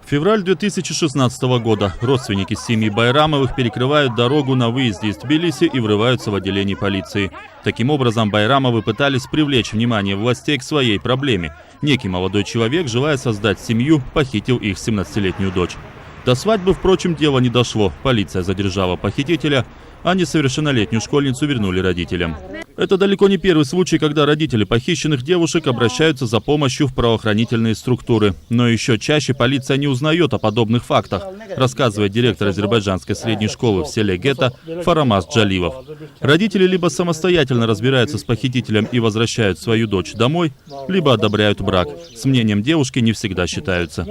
Февраль 2016 года. Родственники семьи Байрамовых перекрывают дорогу на выезде из Тбилиси и врываются в отделение полиции. Таким образом, Байрамовы пытались привлечь внимание властей к своей проблеме. Некий молодой человек, желая создать семью, похитил их 17-летнюю дочь. До свадьбы, впрочем, дело не дошло. Полиция задержала похитителя, а несовершеннолетнюю школьницу вернули родителям. Это далеко не первый случай, когда родители похищенных девушек обращаются за помощью в правоохранительные структуры. Но еще чаще полиция не узнает о подобных фактах, рассказывает директор азербайджанской средней школы в селе Гета Фарамаз Джаливов. Родители либо самостоятельно разбираются с похитителем и возвращают свою дочь домой, либо одобряют брак. С мнением девушки не всегда считаются.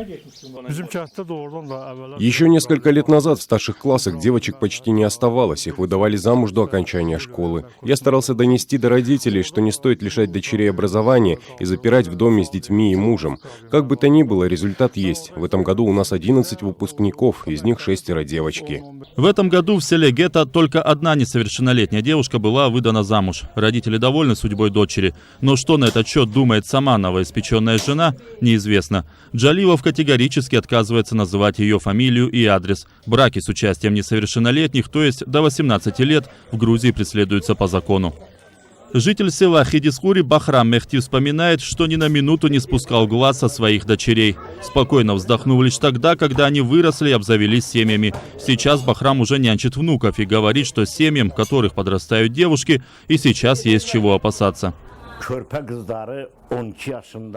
Еще несколько лет назад в старших классах девочек почти не оставалось, их выдавали замуж до окончания школы. Я старался донести до родителей, что не стоит лишать дочерей образования и запирать в доме с детьми и мужем. Как бы то ни было, результат есть. В этом году у нас 11 выпускников, из них 6 девочки. В этом году в селе Гета только одна несовершеннолетняя девушка была выдана замуж. Родители довольны судьбой дочери. Но что на этот счет думает сама новоиспеченная жена, неизвестно. Джаливов категорически отказывается называть ее фамилию и адрес. Браки с участием несовершеннолетних, то есть до 18 лет, в Грузии преследуются по закону. Житель села Хидискури Бахрам Мехти вспоминает, что ни на минуту не спускал глаз со своих дочерей. Спокойно вздохнул лишь тогда, когда они выросли и обзавелись семьями. Сейчас Бахрам уже нянчит внуков и говорит, что семьям, в которых подрастают девушки, и сейчас есть чего опасаться.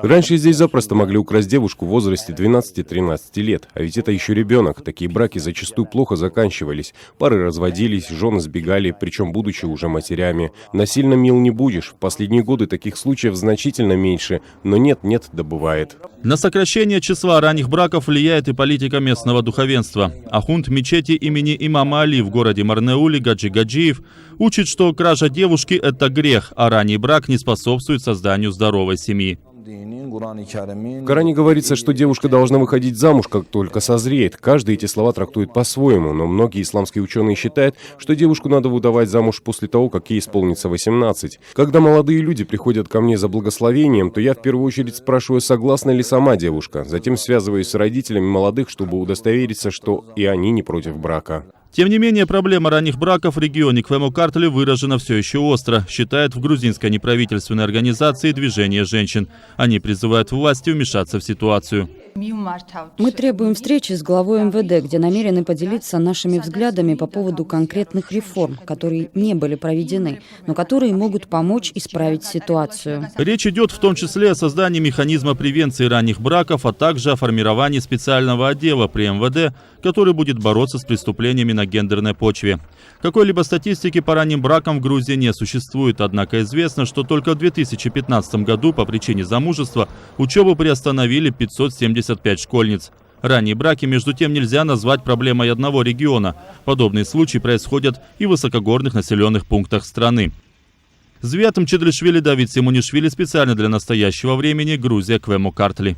Раньше здесь запросто могли украсть девушку в возрасте 12-13 лет, а ведь это еще ребенок. Такие браки зачастую плохо заканчивались. Пары разводились, жены сбегали, причем будучи уже матерями. Насильно мил не будешь. В последние годы таких случаев значительно меньше, но нет-нет, да бывает. На сокращение числа ранних браков влияет и политика местного духовенства. Ахунд мечети имени имама Али в городе Марнеуле Гаджи Гаджиев учит, что кража девушки – это грех, а ранний брак не способствует созданию здоровой семьи. В Коране говорится, что девушка должна выходить замуж, как только созреет. Каждый эти слова трактует по-своему, но многие исламские ученые считают, что девушку надо выдавать замуж после того, как ей исполнится 18. Когда молодые люди приходят ко мне за благословением, то я в первую очередь спрашиваю, согласна ли сама девушка. Затем связываюсь с родителями молодых, чтобы удостовериться, что и они не против брака. Тем не менее, проблема ранних браков в регионе Квему-Картли выражена все еще остро, считает в грузинской неправительственной организации «Движение женщин». Они призывают власти вмешаться в ситуацию. Мы требуем встречи с главой МВД, где намерены поделиться нашими взглядами по поводу конкретных реформ, которые не были проведены, но которые могут помочь исправить ситуацию. Речь идет в том числе о создании механизма превенции ранних браков, а также о формировании специального отдела при МВД, который будет бороться с преступлениями на гендерной почве. Какой-либо статистики по ранним бракам в Грузии не существует, однако известно, что только в 2015 году по причине замужества учебу приостановили 575 школьниц. Ранние браки, между тем, нельзя назвать проблемой одного региона. Подобные случаи происходят и в высокогорных населенных пунктах страны. Звиат Мчедришвили, Давид Симонишвили, специально для настоящего времени, Грузия, Квему-Картли.